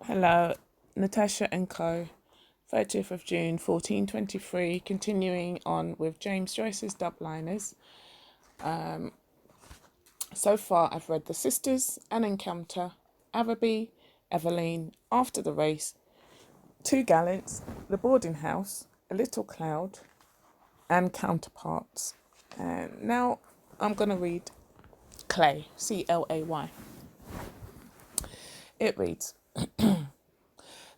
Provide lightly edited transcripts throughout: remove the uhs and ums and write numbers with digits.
Hello, Natasha N.K.O, 30th of June 1423, continuing on with James Joyce's Dubliners. So far I've read The Sisters, An Encounter, Avaby, Eveline, After the Race, Two Gallants, The Boarding House, A Little Cloud, and Counterparts. And now I'm going to read Clay, C-L-A-Y. It reads,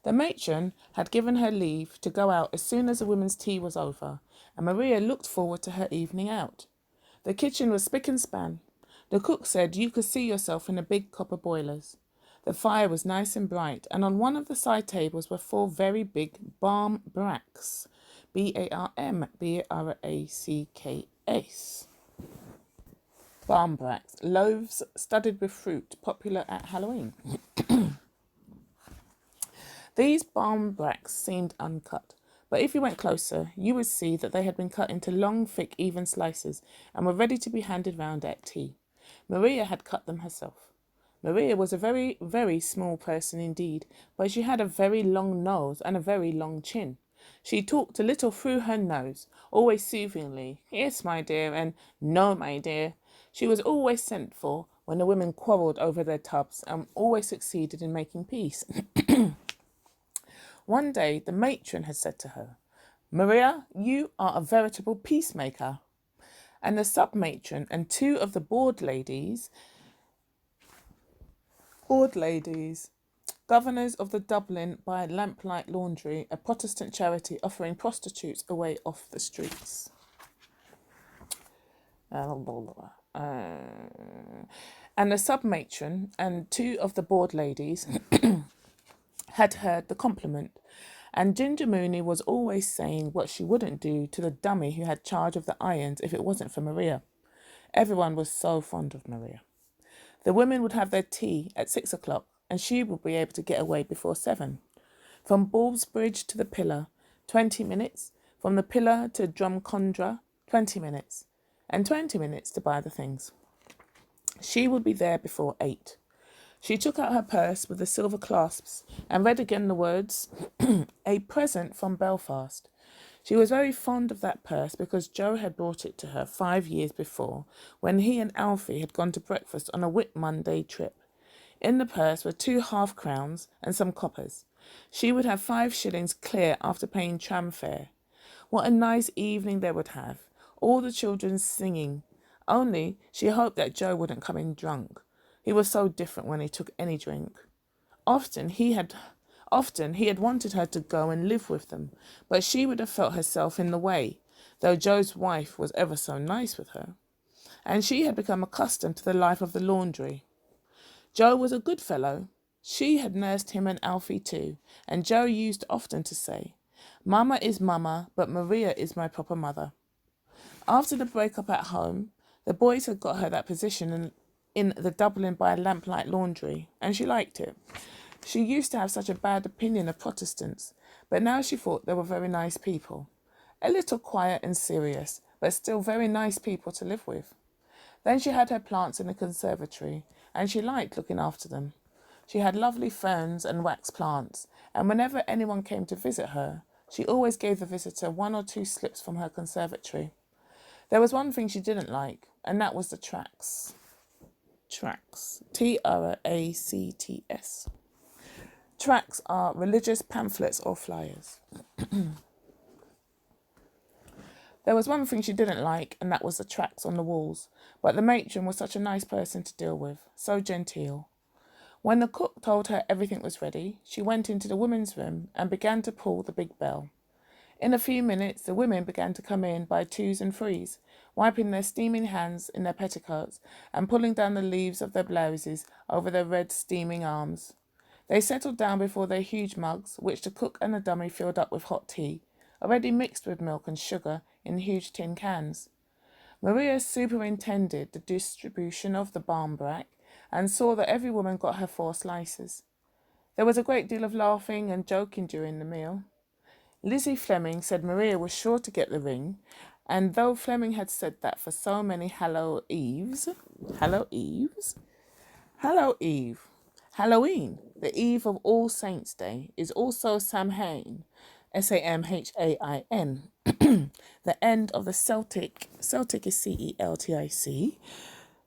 The matron had given her leave to go out as soon as the women's tea was over, and Maria looked forward to her evening out. The kitchen was spick and span. The cook said you could see yourself in the big copper boilers. The fire was nice and bright, and on one of the side tables were 4 very big barm bracks, B-A-R-M-B-R-A-C-K-S. Barm bracks, loaves studded with fruit, popular at Halloween. These barm bracks seemed uncut, but if you went closer, you would see that they had been cut into long, thick, even slices and were ready to be handed round at tea. Maria had cut them herself. Maria was a very, very small person indeed, but she had a very long nose and a very long chin. She talked a little through her nose, always soothingly, "Yes, my dear," and "No, my dear." She was always sent for when the women quarrelled over their tubs and always succeeded in making peace. One day the matron had said to her, "Maria, you are a veritable peacemaker." And the sub-matron and 2 of the board ladies, governors of the Dublin by Lamplight Laundry, a Protestant charity offering prostitutes away off the streets. And the sub-matron and 2 of the board ladies had heard the compliment, and Ginger Mooney was always saying what she wouldn't do to the dummy who had charge of the irons if it wasn't for Maria. Everyone was so fond of Maria. The women would have their tea at 6 o'clock, and she would be able to get away before 7. From Ballsbridge to the Pillar, 20 minutes. From the Pillar to Drumcondra, 20 minutes. And 20 minutes to buy the things. She would be there before 8. She took out her purse with the silver clasps and read again the words, "A present from Belfast." She was very fond of that purse because Joe had brought it to her 5 years before, when he and Alfie had gone to breakfast on a Whit Monday trip. In the purse were 2 half-crowns and some coppers. She would have 5 shillings clear after paying tram fare. What a nice evening they would have, all the children singing. Only she hoped that Joe wouldn't come in drunk. He was so different when he took any drink. Often he had wanted her to go and live with them, but she would have felt herself in the way, though Joe's wife was ever so nice with her. And she had become accustomed to the life of the laundry. Joe was a good fellow. She had nursed him and Alfie too, and Joe used often to say, "Mama is Mama, but Maria is my proper mother." After the break-up at home, the boys had got her that position in the Dublin by Lamplight Laundry, and she liked it. She used to have such a bad opinion of Protestants, but now she thought they were very nice people. A little quiet and serious, but still very nice people to live with. Then she had her plants in the conservatory, and she liked looking after them. She had lovely ferns and wax plants, and whenever anyone came to visit her, she always gave the visitor 1 or 2 slips from her conservatory. There was one thing she didn't like, and that was the tracts. Tracts. Tracts. Tracts are religious pamphlets or flyers. There was one thing she didn't like, and that was the tracts on the walls, but the matron was such a nice person to deal with, so genteel. When the cook told her everything was ready, she went into the women's room and began to pull the big bell. In a few minutes, the women began to come in by 2s and 3s, wiping their steaming hands in their petticoats and pulling down the leaves of their blouses over their red steaming arms. They settled down before their huge mugs, which the cook and the dummy filled up with hot tea, already mixed with milk and sugar in huge tin cans. Maria superintended the distribution of the barmbrack and saw that every woman got her 4 slices. There was a great deal of laughing and joking during the meal. Lizzie Fleming said Maria was sure to get the ring, and though Fleming had said that for so many Halloween, the eve of All Saints' Day, is also Samhain, Samhain, the end of the Celtic is Celtic,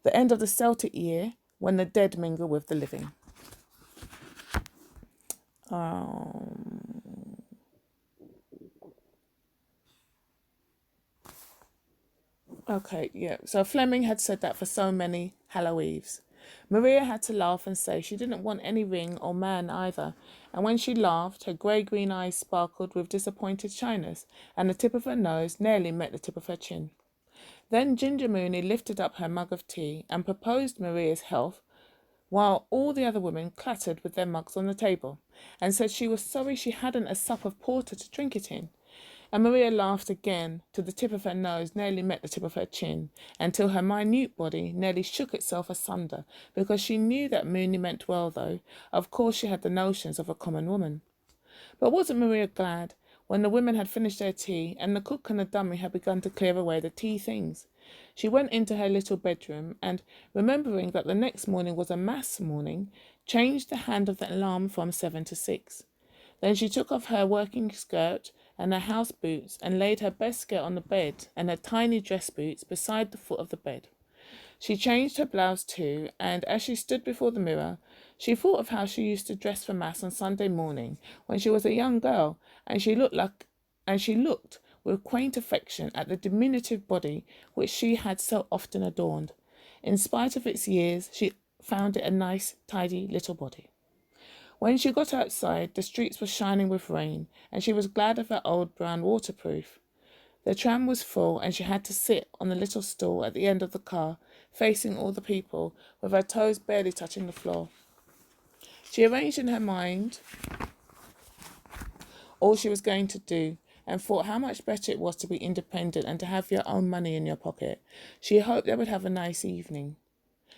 the end of the Celtic year when the dead mingle with the living. Okay, yeah. So Fleming had said that for so many Hallow Eves. Maria had to laugh and say she didn't want any ring or man either, and when she laughed, her grey-green eyes sparkled with disappointed shyness, and the tip of her nose nearly met the tip of her chin. Then Ginger Mooney lifted up her mug of tea and proposed Maria's health, while all the other women clattered with their mugs on the table, and said she was sorry she hadn't a sup of porter to drink it in. And Maria laughed again, till the tip of her nose nearly met the tip of her chin, until her minute body nearly shook itself asunder, because she knew that Mooney meant well, though of course she had the notions of a common woman. But wasn't Maria glad when the women had finished their tea and the cook and the dummy had begun to clear away the tea things? She went into her little bedroom and, remembering that the next morning was a mass morning, changed the hand of the alarm from 7 to 6. Then she took off her working skirt and her house boots and laid her best skirt on the bed and her tiny dress boots beside the foot of the bed. She changed her blouse too, and as she stood before the mirror, she thought of how she used to dress for mass on Sunday morning when she was a young girl, and she looked with quaint affection at the diminutive body which she had so often adorned. In spite of its years, she found it a nice, tidy little body. When she got outside, the streets were shining with rain, and she was glad of her old brown waterproof. The tram was full, and she had to sit on the little stool at the end of the car, facing all the people, with her toes barely touching the floor. She arranged in her mind all she was going to do, and thought how much better it was to be independent and to have your own money in your pocket. She hoped they would have a nice evening.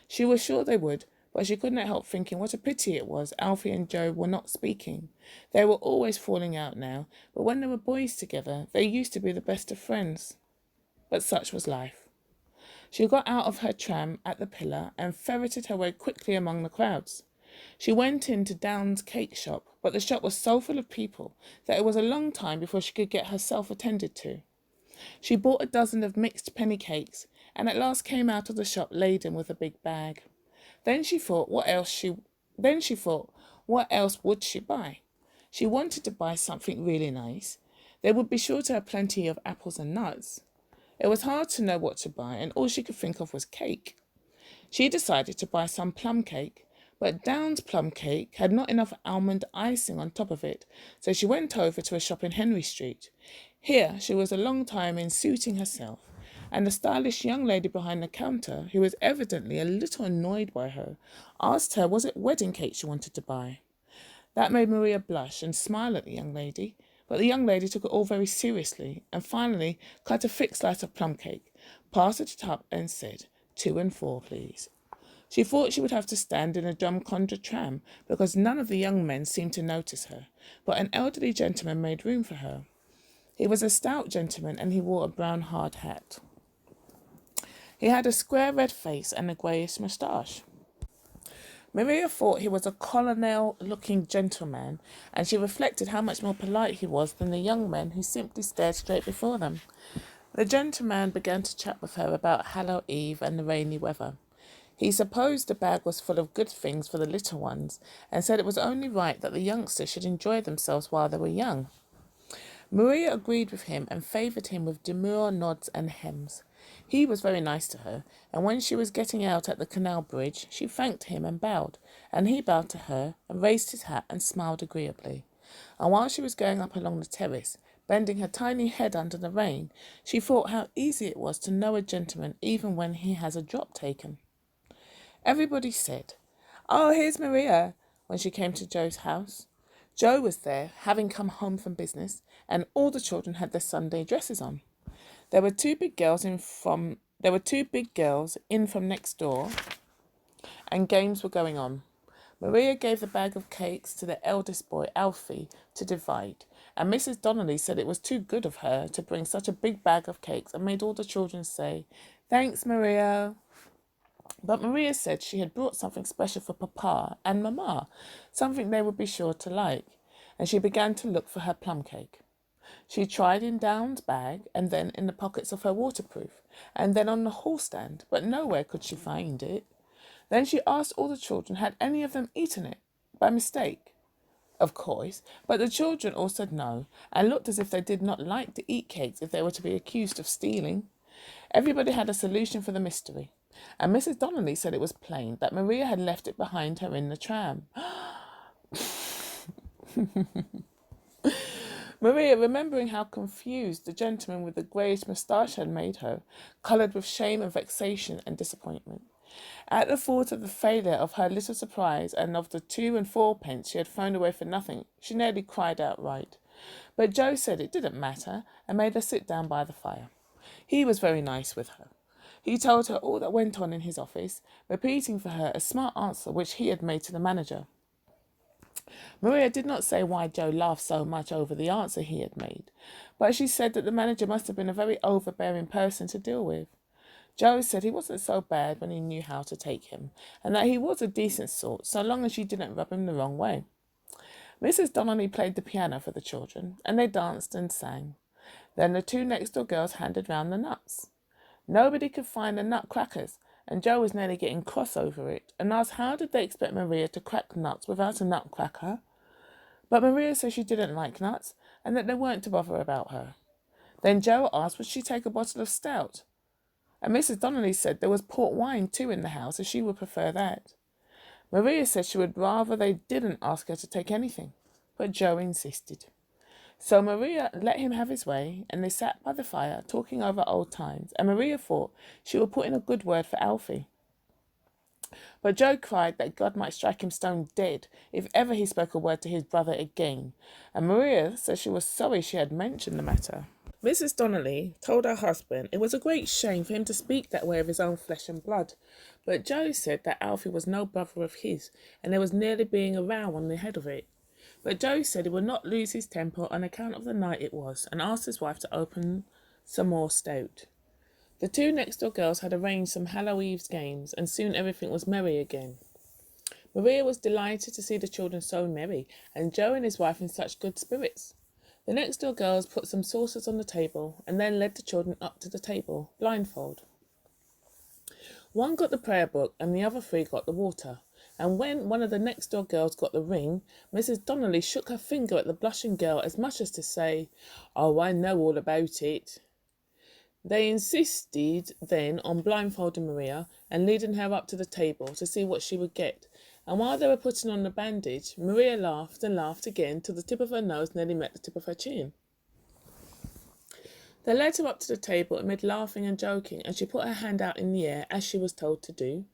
She was sure they would, but she couldn't help thinking what a pity it was Alfie and Joe were not speaking. They were always falling out now, but when they were boys together, they used to be the best of friends. But such was life. She got out of her tram at the pillar and ferreted her way quickly among the crowds. She went into Down's cake shop, but the shop was so full of people that it was a long time before she could get herself attended to. She bought a dozen of mixed penny cakes, and at last came out of the shop laden with a big bag. Then she thought, what else would she buy? She wanted to buy something really nice. They would be sure to have plenty of apples and nuts. It was hard to know what to buy, and all she could think of was cake. She decided to buy some plum cake, but Down's plum cake had not enough almond icing on top of it, so she went over to a shop in Henry Street. Here she was a long time in suiting herself, and the stylish young lady behind the counter, who was evidently a little annoyed by her, asked her was it wedding cake she wanted to buy. That made Maria blush and smile at the young lady, but the young lady took it all very seriously, and finally cut a thick slice of plum cake, passed it up and said, 2 and 4, please. She thought she would have to stand in a Drumcondra tram, because none of the young men seemed to notice her, but an elderly gentleman made room for her. He was a stout gentleman, and he wore a brown hard hat. He had a square red face and a greyish moustache. Maria thought he was a colonel-looking gentleman, and she reflected how much more polite he was than the young men who simply stared straight before them. The gentleman began to chat with her about Hallow Eve and the rainy weather. He supposed the bag was full of good things for the little ones, and said it was only right that the youngsters should enjoy themselves while they were young. Maria agreed with him and favoured him with demure nods and hems. He was very nice to her, and when she was getting out at the canal bridge, she thanked him and bowed, and he bowed to her and raised his hat and smiled agreeably. And while she was going up along the terrace, bending her tiny head under the rain, she thought how easy it was to know a gentleman even when he has a drop taken. Everybody said, "Oh, here's Maria," when she came to Joe's house. Joe was there, having come home from business, and all the children had their Sunday dresses on. There were two big girls in from next door, and games were going on. Maria gave the bag of cakes to the eldest boy, Alfie, to divide, and Mrs. Donnelly said it was too good of her to bring such a big bag of cakes, and made all the children say, "Thanks, Maria." But Maria said she had brought something special for Papa and Mamma, something they would be sure to like, and she began to look for her plum cake. She tried in Down's bag, and then in the pockets of her waterproof, and then on the hall stand, but nowhere could she find it. Then she asked all the children had any of them eaten it, by mistake. Of course, but the children all said no, and looked as if they did not like to eat cakes if they were to be accused of stealing. Everybody had a solution for the mystery, and Mrs. Donnelly said it was plain that Maria had left it behind her in the tram. Maria, remembering how confused the gentleman with the greyish moustache had made her, coloured with shame and vexation and disappointment. At the thought of the failure of her little surprise and of the 2 and 4 pence she had thrown away for nothing, she nearly cried outright. But Joe said it didn't matter and made her sit down by the fire. He was very nice with her. He told her all that went on in his office, repeating for her a smart answer which he had made to the manager. Maria did not say why Joe laughed so much over the answer he had made, but she said that the manager must have been a very overbearing person to deal with. Joe said he wasn't so bad when he knew how to take him, and that he was a decent sort, so long as she didn't rub him the wrong way. Mrs. Donnelly played the piano for the children, and they danced and sang. Then the 2 next-door girls handed round the nuts. Nobody could find the nutcrackers, and Joe was nearly getting cross over it, and asked how did they expect Maria to crack nuts without a nutcracker? But Maria said she didn't like nuts, and that they weren't to bother about her. Then Joe asked would she take a bottle of stout, and Mrs. Donnelly said there was port wine too in the house if she would prefer that. Maria said she would rather they didn't ask her to take anything, but Joe insisted. So Maria let him have his way, and they sat by the fire talking over old times, and Maria thought she would put in a good word for Alfie. But Joe cried that God might strike him stone dead if ever he spoke a word to his brother again, and Maria said she was sorry she had mentioned the matter. Mrs. Donnelly told her husband it was a great shame for him to speak that way of his own flesh and blood, but Joe said that Alfie was no brother of his, and there was nearly being a row on the head of it. But Joe said he would not lose his temper on account of the night it was, and asked his wife to open some more stout. The 2 next-door girls had arranged some Hallow Eve's games, and soon everything was merry again. Maria was delighted to see the children so merry, and Joe and his wife in such good spirits. The next-door girls put some saucers on the table, and then led the children up to the table, blindfold. One got the prayer book, and the other 3 got the water. And when one of the next-door girls got the ring, Mrs. Donnelly shook her finger at the blushing girl as much as to say, "Oh, I know all about it." They insisted then on blindfolding Maria and leading her up to the table to see what she would get. And while they were putting on the bandage, Maria laughed and laughed again till the tip of her nose nearly met the tip of her chin. They led her up to the table amid laughing and joking, and she put her hand out in the air as she was told to do.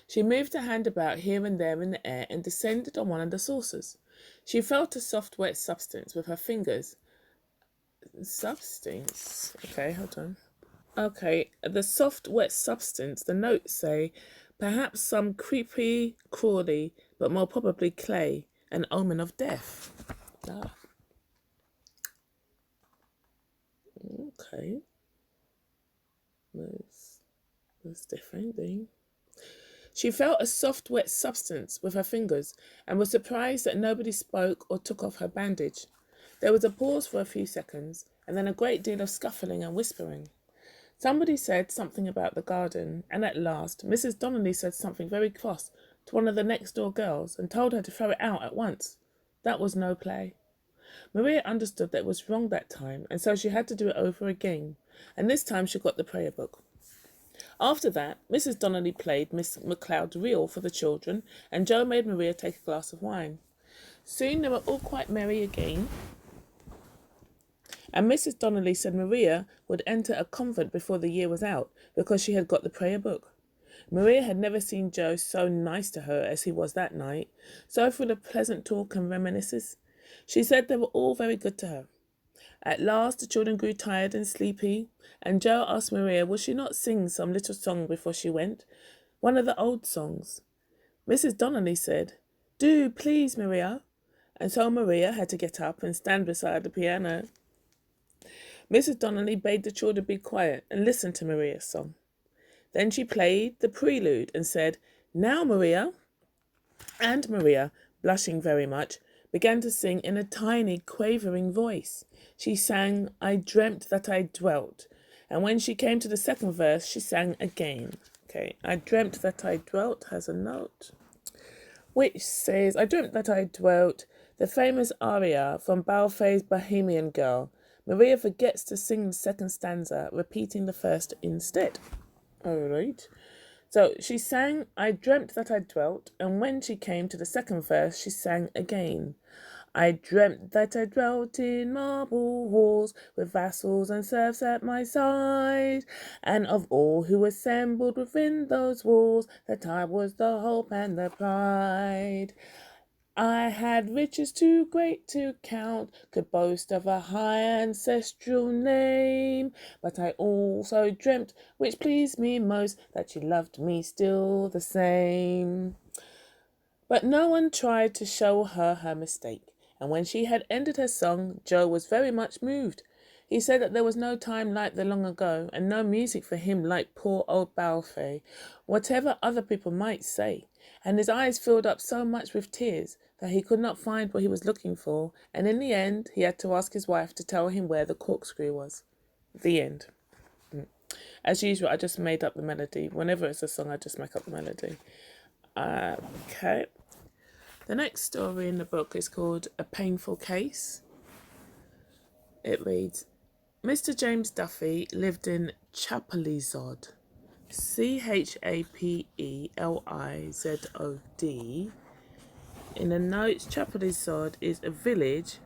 She moved her hand about here and there in the air and descended on one of the saucers. She felt a soft wet substance with her fingers. Substance? Okay, hold on. Okay, the soft wet substance, the notes say, perhaps some creepy, crawly, but more probably clay, an omen of death. Ah. Okay. That's different thing. She felt a soft wet substance with her fingers and was surprised that nobody spoke or took off her bandage. There was a pause for a few seconds, and then a great deal of scuffling and whispering. Somebody said something about the garden, and at last Mrs. Donnelly said something very cross to one of the next-door girls and told her to throw it out at once. That was no play. Maria understood that it was wrong that time, and so she had to do it over again, and this time she got the prayer book. After that, Mrs. Donnelly played Miss McLeod's reel for the children, and Joe made Maria take a glass of wine. Soon they were all quite merry again, and Mrs. Donnelly said Maria would enter a convent before the year was out, because she had got the prayer book. Maria had never seen Joe so nice to her as he was that night, so full of pleasant talk and reminiscences. She said they were all very good to her. At last the children grew tired and sleepy, and Joe asked Maria would she not sing some little song before she went, one of the old songs. Mrs. Donnelly said, "Do, please, Maria," and so Maria had to get up and stand beside the piano. Mrs. Donnelly bade the children be quiet and listen to Maria's song. Then she played the prelude and said, "Now, Maria." And Maria, blushing very much, began to sing in a tiny, quavering voice. She sang, "I dreamt that I dwelt." And when she came to the second verse, she sang again. Okay, "I dreamt that I dwelt" has a note, which says, "I dreamt that I dwelt," the famous aria from Balfe's Bohemian Girl. Maria forgets to sing the second stanza, repeating the first instead. All right. So she sang, "I dreamt that I dwelt," and when she came to the second verse, she sang again. "I dreamt that I dwelt in marble halls, with vassals and serfs at my side, and of all who assembled within those walls, that I was the hope and the pride. I had riches too great to count, could boast of a high ancestral name, but I also dreamt, which pleased me most, that she loved me still the same." But no one tried to show her mistake, and when she had ended her song, Joe was very much moved. He said that there was no time like the long ago, and no music for him like poor old Balfe, whatever other people might say, and his eyes filled up so much with tears that he could not find what he was looking for, and in the end he had to ask his wife to tell him where the corkscrew was. The end. As usual, I just made up the melody. Whenever it's a song, I just make up the melody. Okay. The next story in the book is called A Painful Case. It reads, Mr. James Duffy lived in Chapelizod, Chapelizod. In the notes, Chapelizod is a village.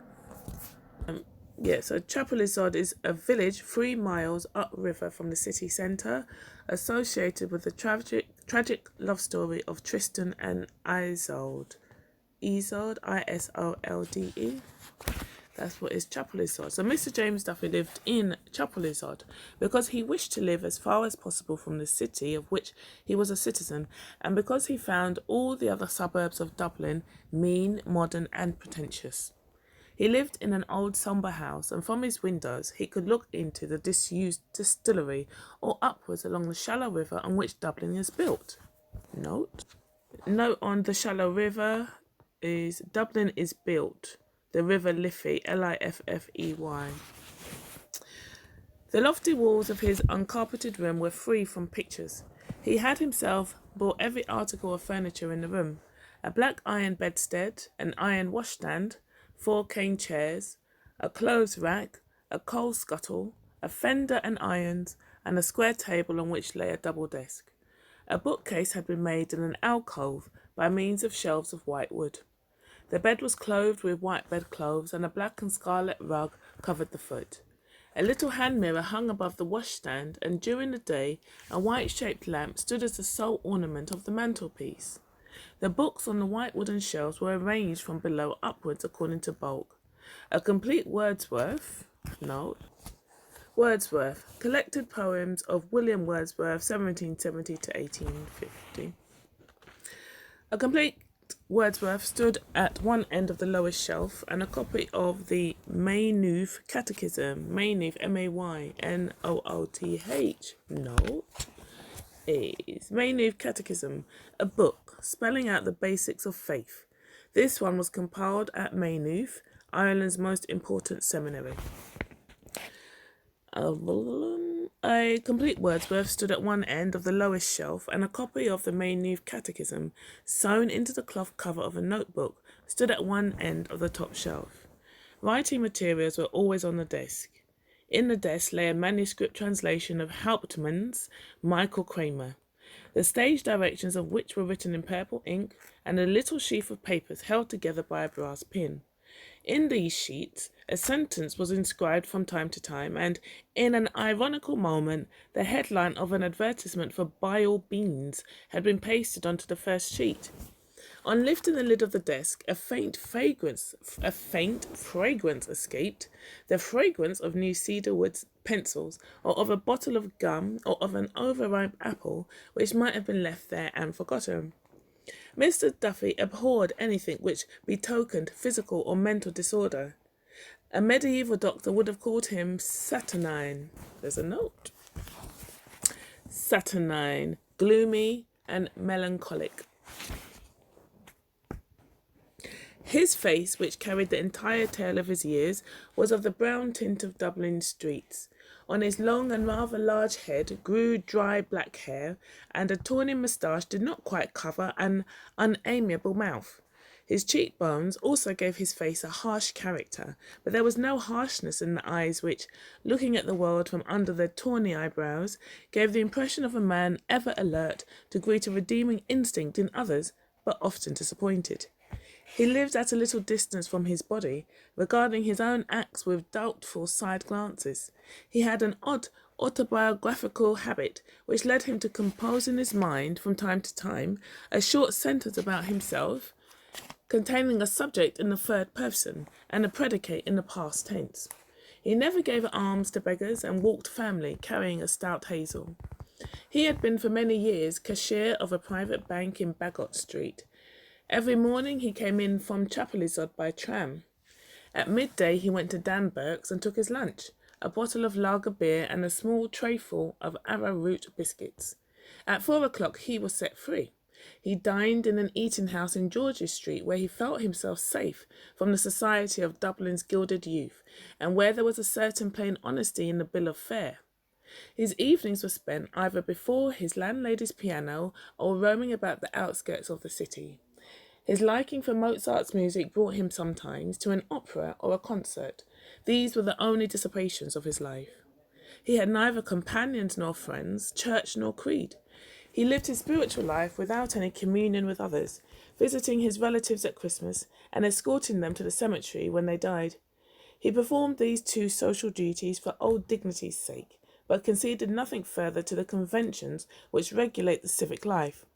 Chapelizod is a village 3 miles upriver from the city centre, associated with the tragic love story of Tristan and Isolde. Isolde, Isolde. That's what is Chapelizod. So Mr. James Duffy lived in Chapelizod because he wished to live as far as possible from the city of which he was a citizen, and because he found all the other suburbs of Dublin mean, modern and pretentious. He lived in an old sombre house, and from his windows he could look into the disused distillery or upwards along the shallow river on which Dublin is built. Note on the shallow river is Dublin is built. The river Liffey, Liffey. The lofty walls of his uncarpeted room were free from pictures. He had himself bought every article of furniture in the room: a black iron bedstead, an iron washstand, 4 cane chairs, a clothes rack, a coal scuttle, a fender and irons, and a square table on which lay a double desk. A bookcase had been made in an alcove by means of shelves of white wood. The bed was clothed with white bedclothes, and a black and scarlet rug covered the foot. A little hand mirror hung above the washstand, and during the day a white-shaped lamp stood as the sole ornament of the mantelpiece. The books on the white wooden shelves were arranged from below upwards according to bulk. A complete Wordsworth, collected poems of William Wordsworth, 1770 to 1850. A complete Wordsworth stood at one end of the lowest shelf, and a copy of the Maynooth Catechism, Maynooth, Maynooth, is Maynooth Catechism, a book spelling out the basics of faith. This one was compiled at Maynooth, Ireland's most important seminary. A complete Wordsworth stood at one end of the lowest shelf, and a copy of the Maynooth Catechism, sewn into the cloth cover of a notebook, stood at one end of the top shelf. Writing materials were always on the desk. In the desk lay a manuscript translation of Hauptmann's Michael Kramer, the stage directions of which were written in purple ink, and a little sheaf of papers held together by a brass pin. In these sheets, a sentence was inscribed from time to time, and, in an ironical moment, the headline of an advertisement for Bile Beans had been pasted onto the first sheet. On lifting the lid of the desk, a faint fragrance escaped, the fragrance of new cedarwood pencils, or of a bottle of gum, or of an overripe apple, which might have been left there and forgotten. Mr. Duffy abhorred anything which betokened physical or mental disorder. A medieval doctor would have called him saturnine. There's a note. saturnine, gloomy, and melancholic. His face, which carried the entire tale of his years, was of the brown tint of Dublin streets. On his long and rather large head grew dry black hair, and a tawny moustache did not quite cover an unamiable mouth. His cheekbones also gave his face a harsh character, but there was no harshness in the eyes which, looking at the world from under their tawny eyebrows, gave the impression of a man ever alert to greet a redeeming instinct in others, but often disappointed. He lived at a little distance from his body, regarding his own acts with doubtful side glances. He had an odd autobiographical habit which led him to compose in his mind, from time to time, a short sentence about himself, containing a subject in the third person and a predicate in the past tense. He never gave alms to beggars and walked firmly, carrying a stout hazel. He had been for many years cashier of a private bank in Baggot Street. Every morning he came in from Chapelizod by tram. At midday he went to Dan Burke's and took his lunch, a bottle of lager beer and a small trayful of arrowroot biscuits. At 4 o'clock he was set free. He dined in an eating house in George's Street, where he felt himself safe from the society of Dublin's gilded youth, and where there was a certain plain honesty in the bill of fare. His evenings were spent either before his landlady's piano or roaming about the outskirts of the city. His liking for Mozart's music brought him sometimes to an opera or a concert. These were the only dissipations of his life. He had neither companions nor friends, church nor creed. He lived his spiritual life without any communion with others, visiting his relatives at Christmas and escorting them to the cemetery when they died. He performed these two social duties for old dignity's sake, but conceded nothing further to the conventions which regulate the civic life.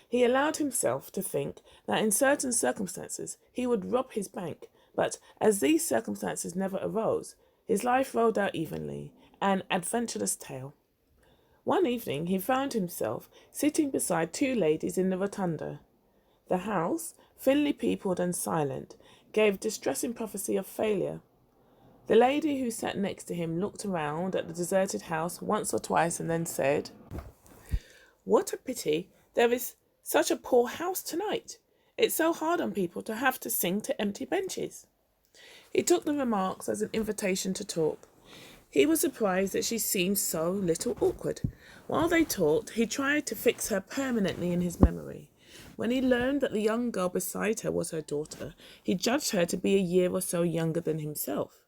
He allowed himself to think that in certain circumstances he would rob his bank, but as these circumstances never arose, his life rolled out evenly, an adventurous tale. One evening he found himself sitting beside two ladies in the rotunda. The house, thinly peopled and silent, gave distressing prophecy of failure. The lady who sat next to him looked around at the deserted house once or twice and then said, "What a pity there is such a poor house tonight. It's so hard on people to have to sing to empty benches." He took the remarks as an invitation to talk. He was surprised that she seemed so little awkward. While they talked, he tried to fix her permanently in his memory. When he learned that the young girl beside her was her daughter, he judged her to be a year or so younger than himself.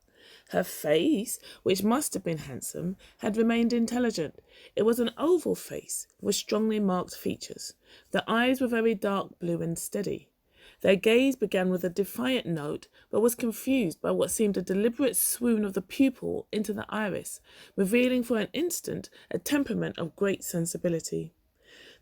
Her face, which must have been handsome, had remained intelligent. It was an oval face with strongly marked features. The eyes were very dark blue and steady. Their gaze began with a defiant note, but was confused by what seemed a deliberate swoon of the pupil into the iris, revealing for an instant a temperament of great sensibility.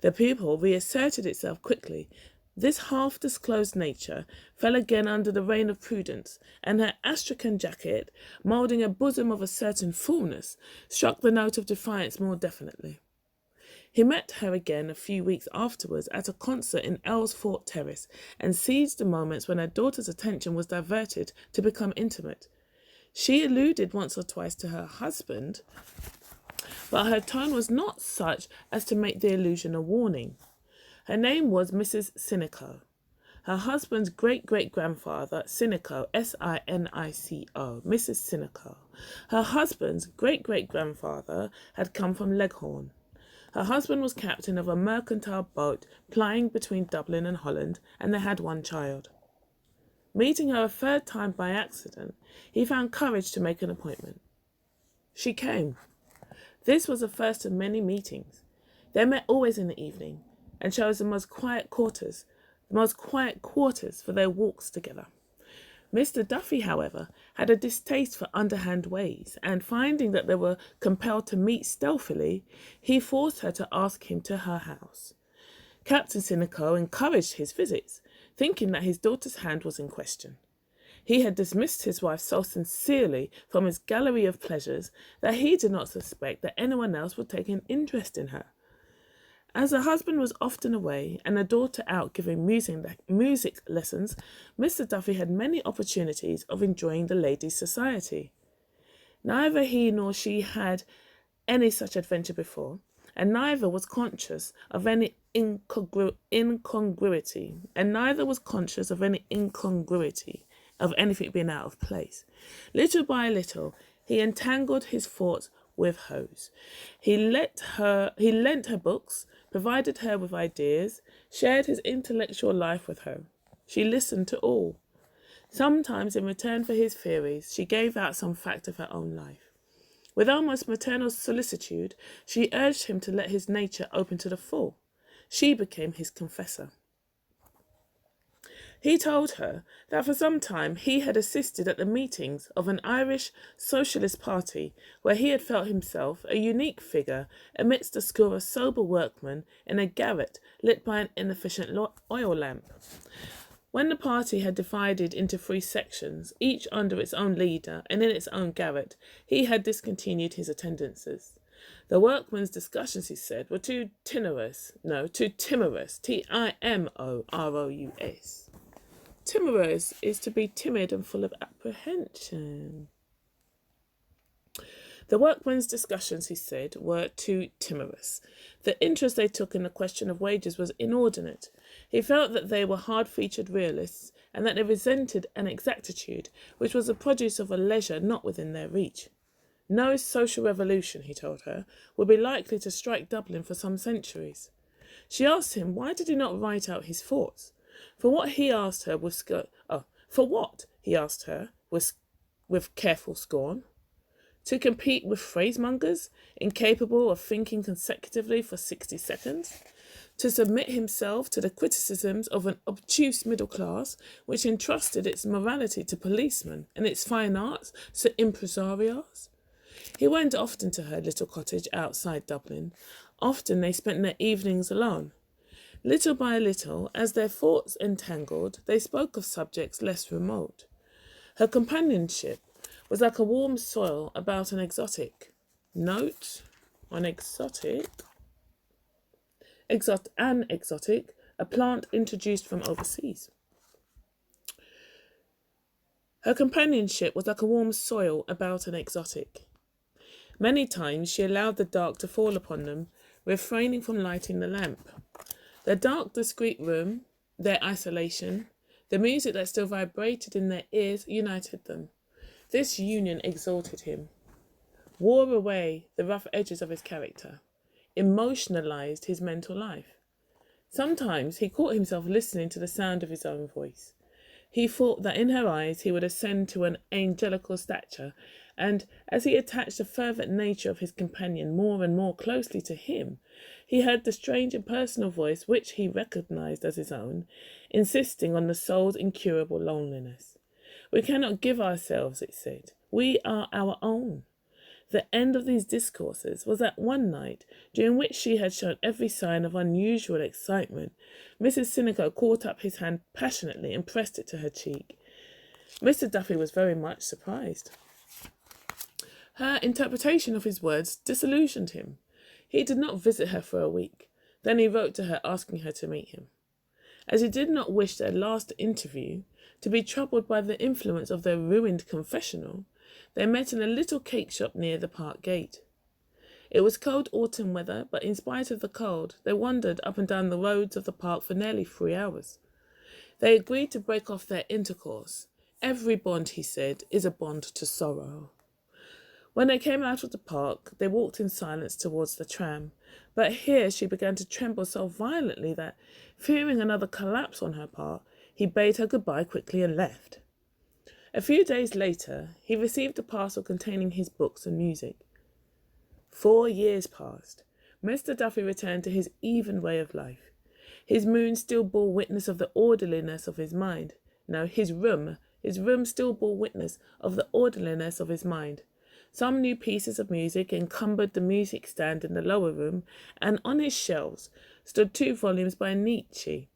The pupil reasserted itself quickly. This half-disclosed nature fell again under the reign of prudence, and her astrakhan jacket, moulding a bosom of a certain fullness, struck the note of defiance more definitely. He met her again a few weeks afterwards at a concert in Earlsfort Terrace, and seized the moments when her daughter's attention was diverted to become intimate. She alluded once or twice to her husband, but her tone was not such as to make the allusion a warning. Her name was Mrs. N.K.O. Her husband's great-great-grandfather, Sinico, S-I-N-I-C-O, Mrs. N.K.O. Her husband's great-great-grandfather had come from Leghorn. Her husband was captain of a mercantile boat plying between Dublin and Holland, and they had one child. Meeting her a third time by accident, he found courage to make an appointment. She came. This was the first of many meetings. They met always in the evening, and chose the most quiet quarters for their walks together. Mr. Duffy, however, had a distaste for underhand ways, and finding that they were compelled to meet stealthily, he forced her to ask him to her house. Captain N.K.O. encouraged his visits, thinking that his daughter's hand was in question. He had dismissed his wife so sincerely from his gallery of pleasures that he did not suspect that anyone else would take an interest in her. As her husband was often away and the daughter out giving music lessons, Mr. Duffy had many opportunities of enjoying the ladies' society. Neither he nor she had any such adventure before, and neither was conscious of any incongruity, of anything being out of place. Little by little, he entangled his thoughts with hers. He lent her books, provided her with ideas, shared his intellectual life with her. She listened to all. Sometimes, in return for his theories, she gave out some fact of her own life. With almost maternal solicitude, she urged him to let his nature open to the full. She became his confessor. He told her that for some time he had assisted at the meetings of an Irish Socialist Party, where he had felt himself a unique figure amidst a score of sober workmen in a garret lit by an inefficient oil lamp. When the party had divided into 3 sections, each under its own leader and in its own garret, he had discontinued his attendances. The workmen's discussions, he said, were too timorous, Timorous. Timorous is to be timid and full of apprehension. The workmen's discussions, he said, were too timorous. The interest they took in the question of wages was inordinate. He felt that they were hard-featured realists, and that they resented an exactitude which was the produce of a leisure not within their reach. No social revolution, he told her, would be likely to strike Dublin for some centuries. She asked him why did he not write out his thoughts. For what, he asked her with careful scorn. To compete with phrasemongers, incapable of thinking consecutively for 60 seconds? To submit himself to the criticisms of an obtuse middle class, which entrusted its morality to policemen and its fine arts to impresarios? He went often to her little cottage outside Dublin. Often they spent their evenings alone. Little by little, as their thoughts entangled, they spoke of subjects less remote. Her companionship was like a warm soil about an exotic. Note on exotic. An exotic, a plant introduced from overseas. Her companionship was like a warm soil about an exotic. Many times she allowed the dark to fall upon them, refraining from lighting the lamp. The dark, discreet room, their isolation, the music that still vibrated in their ears united them. This union exalted him, wore away the rough edges of his character, emotionalized his mental life. Sometimes he caught himself listening to the sound of his own voice. He thought that in her eyes he would ascend to an angelical stature, and as he attached the fervent nature of his companion more and more closely to him, he heard the strange impersonal voice which he recognized as his own, insisting on the soul's incurable loneliness. We cannot give ourselves, it said. We are our own. The end of these discourses was that one night, during which she had shown every sign of unusual excitement, Mrs. N.K.O caught up his hand passionately and pressed it to her cheek. Mr. Duffy was very much surprised. Her interpretation of his words disillusioned him. He did not visit her for a week. Then he wrote to her asking her to meet him. As he did not wish their last interview to be troubled by the influence of their ruined confessional, they met in a little cake shop near the park gate. It was cold autumn weather, but in spite of the cold, they wandered up and down the roads of the park for nearly 3 hours. They agreed to break off their intercourse. Every bond, he said, is a bond to sorrow. When they came out of the park, they walked in silence towards the tram, but here she began to tremble so violently that, fearing another collapse on her part, he bade her goodbye quickly and left. A few days later, he received a parcel containing his books and music. 4 years passed. Mr. Duffy returned to his even way of life. His moon still bore witness of the orderliness of his mind. No, his room still bore witness of the orderliness of his mind. Some new pieces of music encumbered the music stand in the lower room, and on his shelves stood 2 volumes by Nietzsche.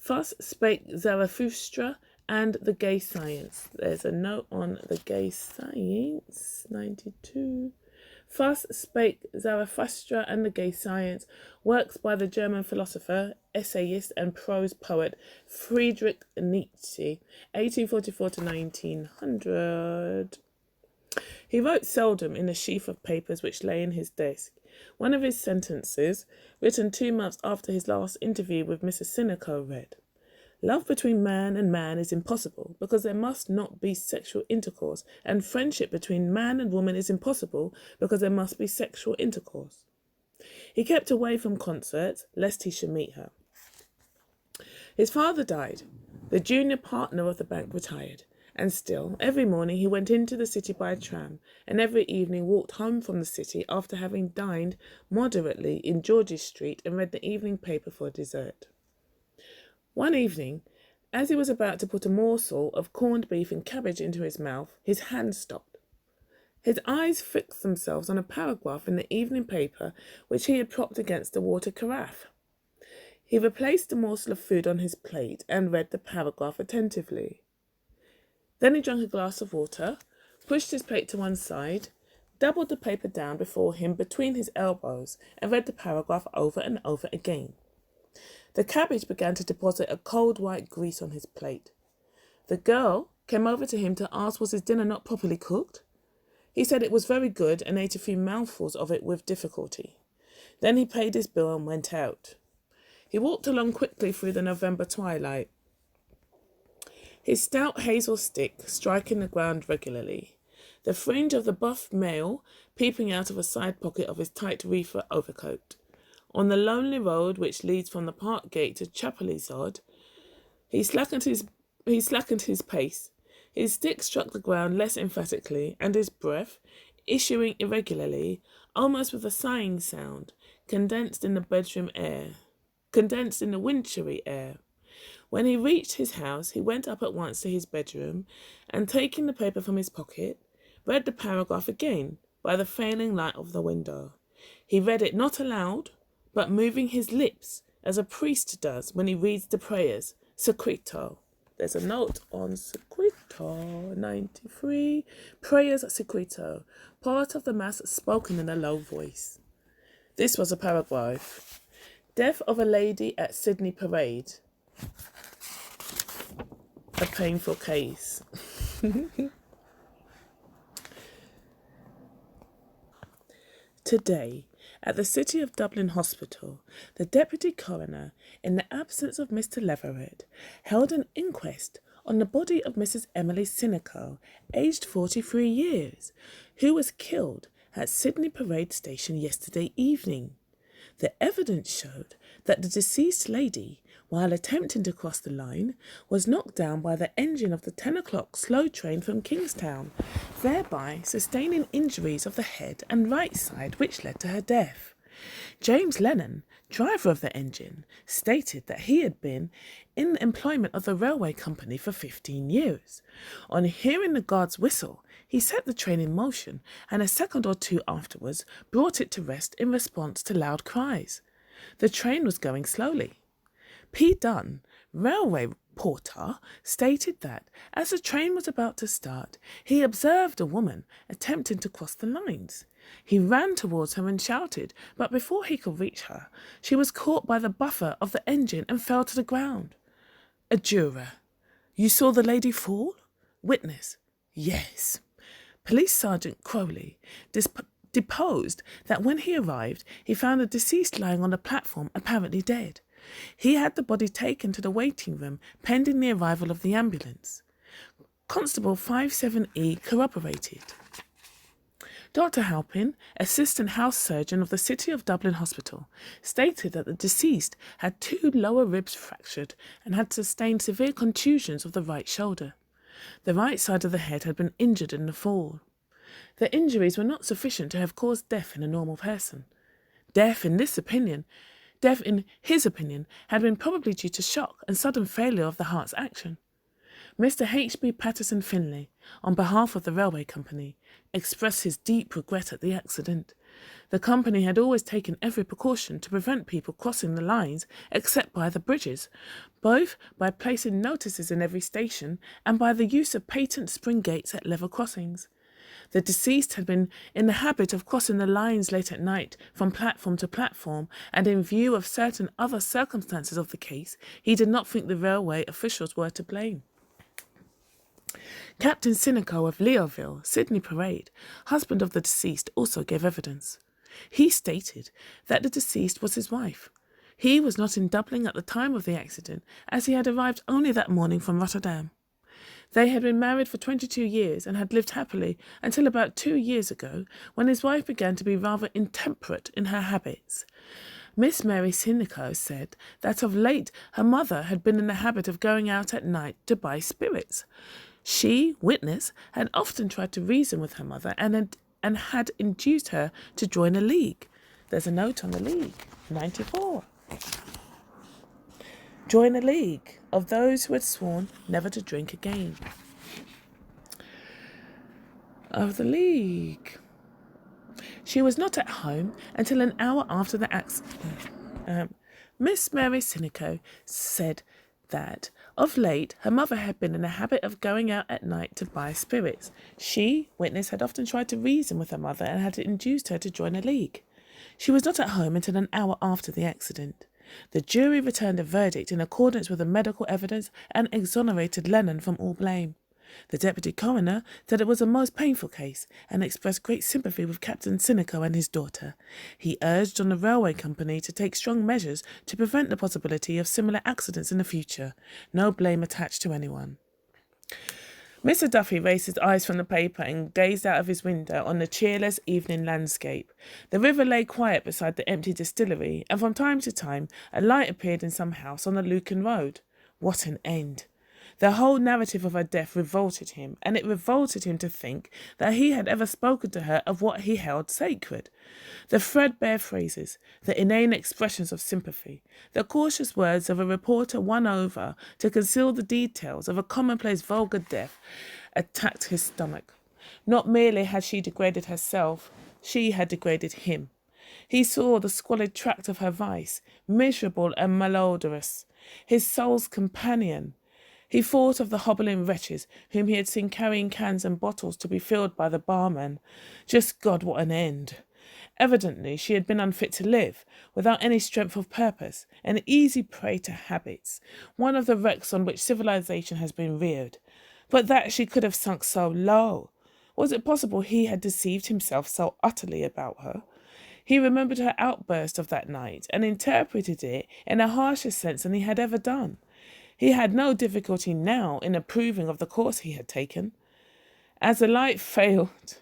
Thus spake Zarathustra and the Gay Science. There's a note on the Gay Science, 92. Thus spake Zarathustra and the Gay Science, works by the German philosopher, essayist and prose poet Friedrich Nietzsche, 1844 to 1900. He wrote seldom in the sheaf of papers which lay in his desk. One of his sentences, written 2 months after his last interview with Mrs. N.K.O, read, "Love between man and man is impossible because there must not be sexual intercourse, and friendship between man and woman is impossible because there must be sexual intercourse." He kept away from concerts lest he should meet her. His father died. The junior partner of the bank retired. And still, every morning he went into the city by tram, and every evening walked home from the city after having dined moderately in George's Street and read the evening paper for dessert. One evening, as he was about to put a morsel of corned beef and cabbage into his mouth, his hand stopped. His eyes fixed themselves on a paragraph in the evening paper which he had propped against the water carafe. He replaced the morsel of food on his plate and read the paragraph attentively. Then he drank a glass of water, pushed his plate to one side, doubled the paper down before him between his elbows, and read the paragraph over and over again. The cabbage began to deposit a cold white grease on his plate. The girl came over to him to ask was his dinner not properly cooked. He said it was very good and ate a few mouthfuls of it with difficulty. Then he paid his bill and went out. He walked along quickly through the November twilight, his stout hazel stick striking the ground regularly, the fringe of the buff mail peeping out of a side pocket of his tight reefer overcoat. On the lonely road which leads from the park gate to Chapelizod, he slackened his pace. His stick struck the ground less emphatically, and his breath, issuing irregularly, almost with a sighing sound, condensed in the wintry air. When he reached his house, he went up at once to his bedroom, and taking the paper from his pocket, read the paragraph again by the failing light of the window. He read it not aloud, but moving his lips, as a priest does when he reads the prayers, sequito. There's a note on sequito, 93, prayers sequito, part of the mass spoken in a low voice. This was a paragraph. Death of a lady at Sydney Parade. A painful case. Today, at the City of Dublin Hospital, the Deputy Coroner, in the absence of Mr. Leverett, held an inquest on the body of Mrs. Emily N.K.O, aged 43 years, who was killed at Sydney Parade Station yesterday evening. The evidence showed that the deceased lady, while attempting to cross the line, was knocked down by the engine of the 10 o'clock slow train from Kingstown, thereby sustaining injuries of the head and right side which led to her death. James Lennon, driver of the engine, stated that he had been in the employment of the railway company for 15 years. On hearing the guard's whistle, he set the train in motion, and a second or two afterwards brought it to rest in response to loud cries. The train was going slowly. P. Dunn, railway porter, stated that, as the train was about to start, he observed a woman attempting to cross the lines. He ran towards her and shouted, but before he could reach her, she was caught by the buffer of the engine and fell to the ground. A juror: "You saw the lady fall?" Witness: "Yes." Police Sergeant Crowley deposed that when he arrived, he found the deceased lying on the platform, apparently dead. He had the body taken to the waiting room pending the arrival of the ambulance. Constable 57E corroborated. Dr. Halpin, Assistant House Surgeon of the City of Dublin Hospital, stated that the deceased had 2 lower ribs fractured and had sustained severe contusions of the right shoulder. The right side of the head had been injured in the fall. The injuries were not sufficient to have caused death in a normal person. Death in his opinion, had been probably due to shock and sudden failure of the heart's action. Mr. H.B. Patterson Finlay, on behalf of the railway company, expressed his deep regret at the accident. The company had always taken every precaution to prevent people crossing the lines except by the bridges, both by placing notices in every station and by the use of patent spring gates at level crossings. The deceased had been in the habit of crossing the lines late at night from platform to platform, and in view of certain other circumstances of the case, he did not think the railway officials were to blame. Captain N.K.O of Leoville, Sydney Parade, husband of the deceased, also gave evidence. He stated that the deceased was his wife. He was not in Dublin at the time of the accident, as he had arrived only that morning from Rotterdam. They had been married for 22 years and had lived happily until about 2 years ago, when his wife began to be rather intemperate in her habits. Miss Mary N.K.O said that of late her mother had been in the habit of going out at night to buy spirits. She, witness, had often tried to reason with her mother and had induced her to join a league. There's a note on the league, 94. Join a league of those who had sworn never to drink again. Of the league. She was not at home until an hour after the accident. Miss Mary N.K.O said that of late her mother had been in the habit of going out at night to buy spirits. She, witness, had often tried to reason with her mother and had induced her to join a league. She was not at home until an hour after the accident. The jury returned a verdict in accordance with the medical evidence and exonerated Lennon from all blame. The deputy coroner said it was a most painful case and expressed great sympathy with Captain N.K.O and his daughter. He urged on the railway company to take strong measures to prevent the possibility of similar accidents in the future. No blame attached to anyone. Mr. Duffy raised his eyes from the paper and gazed out of his window on the cheerless evening landscape. The river lay quiet beside the empty distillery, and from time to time a light appeared in some house on the Lucan road. What an end! The whole narrative of her death revolted him, and it revolted him to think that he had ever spoken to her of what he held sacred. The threadbare phrases, the inane expressions of sympathy, the cautious words of a reporter won over to conceal the details of a commonplace vulgar death attacked his stomach. Not merely had she degraded herself, she had degraded him. He saw the squalid tract of her vice, miserable and malodorous, his soul's companion. He thought of the hobbling wretches whom he had seen carrying cans and bottles to be filled by the barman. Just God, what an end! Evidently she had been unfit to live, without any strength of purpose, an easy prey to habits, one of the wrecks on which civilization has been reared. But that she could have sunk so low! Was it possible he had deceived himself so utterly about her? He remembered her outburst of that night and interpreted it in a harsher sense than he had ever done. He had no difficulty now in approving of the course he had taken. As the light failed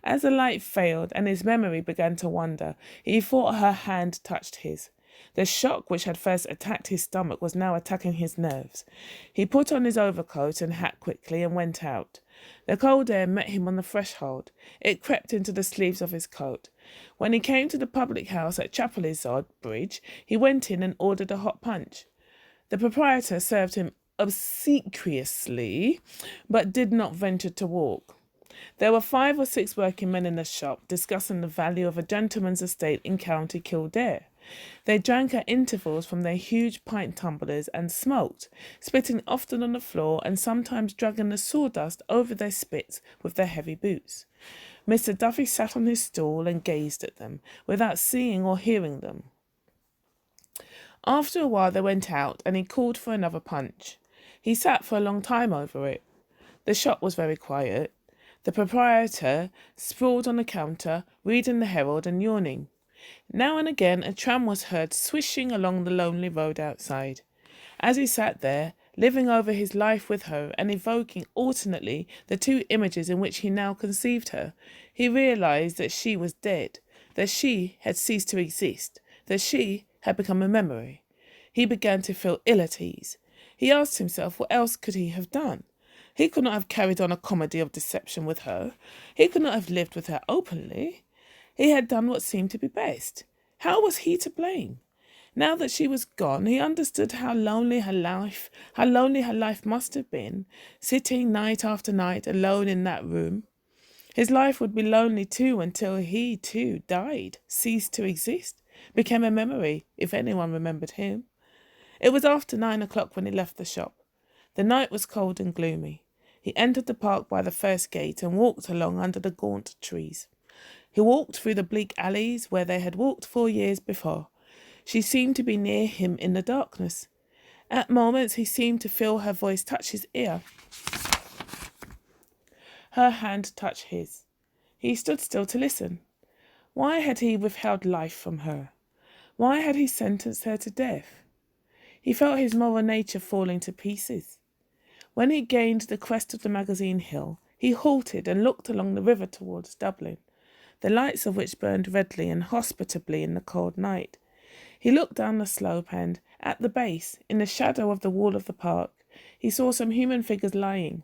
and his memory began to wander, he thought her hand touched his. The shock which had first attacked his stomach was now attacking his nerves. He put on his overcoat and hat quickly and went out. The cold air met him on the threshold. It crept into the sleeves of his coat. When he came to the public house at Chapelizod Bridge, he went in and ordered a hot punch. The proprietor served him obsequiously, but did not venture to walk. There were 5 or 6 working men in the shop discussing the value of a gentleman's estate in County Kildare. They drank at intervals from their huge pint tumblers and smoked, spitting often on the floor and sometimes dragging the sawdust over their spits with their heavy boots. Mr. Duffy sat on his stool and gazed at them, without seeing or hearing them. After a while they went out, and he called for another punch. He sat for a long time over it. The shop was very quiet. The proprietor sprawled on the counter, reading the Herald and yawning. Now and again a tram was heard swishing along the lonely road outside. As he sat there, living over his life with her and evoking alternately the 2 images in which he now conceived her, he realised that she was dead, that she had ceased to exist, that she had become a memory. He began to feel ill at ease. He asked himself what else could he have done. He could not have carried on a comedy of deception with her. He could not have lived with her openly. He had done what seemed to be best. How was he to blame? Now that she was gone, he understood how lonely her life must have been, sitting night after night alone in that room. His life would be lonely too until he too died, ceased to exist, became a memory, if anyone remembered him. It was after 9 o'clock when he left the shop. The night was cold and gloomy. He entered the park by the first gate and walked along under the gaunt trees. He walked through the bleak alleys where they had walked 4 years before. She seemed to be near him in the darkness. At moments he seemed to feel her voice touch his ear. Her hand touched his. He stood still to listen. Why had he withheld life from her? Why had he sentenced her to death? He felt his moral nature falling to pieces. When he gained the crest of the magazine hill, he halted and looked along the river towards Dublin, the lights of which burned redly and hospitably in the cold night. He looked down the slope and, at the base, in the shadow of the wall of the park, he saw some human figures lying.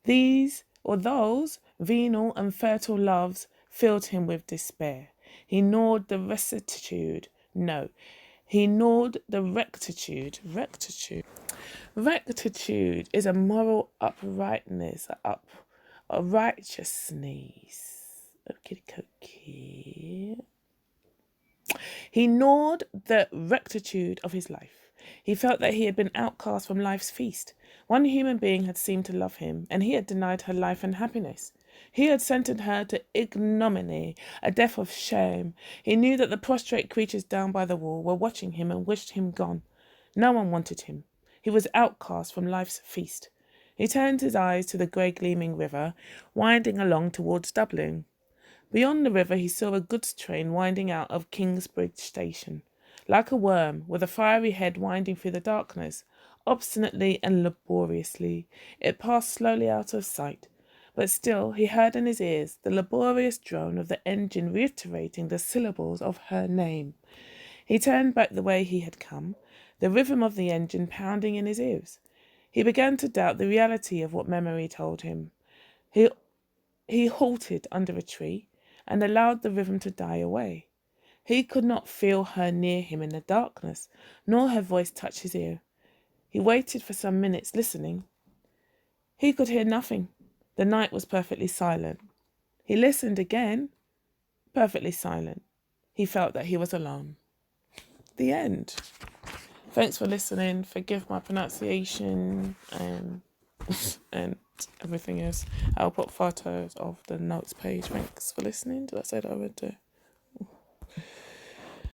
These, or those, venal and fertile loves filled him with despair. He gnawed the rectitude. Rectitude is a moral uprightness, a righteousness. Okay. He gnawed the rectitude of his life. He felt that he had been outcast from life's feast. One human being had seemed to love him, and he had denied her life and happiness. He had sentenced her to ignominy, a death of shame. He knew that the prostrate creatures down by the wall were watching him and wished him gone. No one wanted him. He was outcast from life's feast. He turned his eyes to the grey gleaming river, winding along towards Dublin. Beyond the river he saw a goods train winding out of Kingsbridge station. Like a worm, with a fiery head winding through the darkness, obstinately and laboriously, it passed slowly out of sight. But still he heard in his ears the laborious drone of the engine reiterating the syllables of her name. He turned back the way he had come, the rhythm of the engine pounding in his ears. He began to doubt the reality of what memory told him. He halted under a tree and allowed the rhythm to die away. He could not feel her near him in the darkness, nor her voice touch his ear. He waited for some minutes, listening. He could hear nothing. The night was perfectly silent. He listened again, perfectly silent. He felt that he was alone. The end. Thanks for listening. Forgive my pronunciation and everything else. I'll put photos of the notes page. Thanks for listening. Did I say that I would do?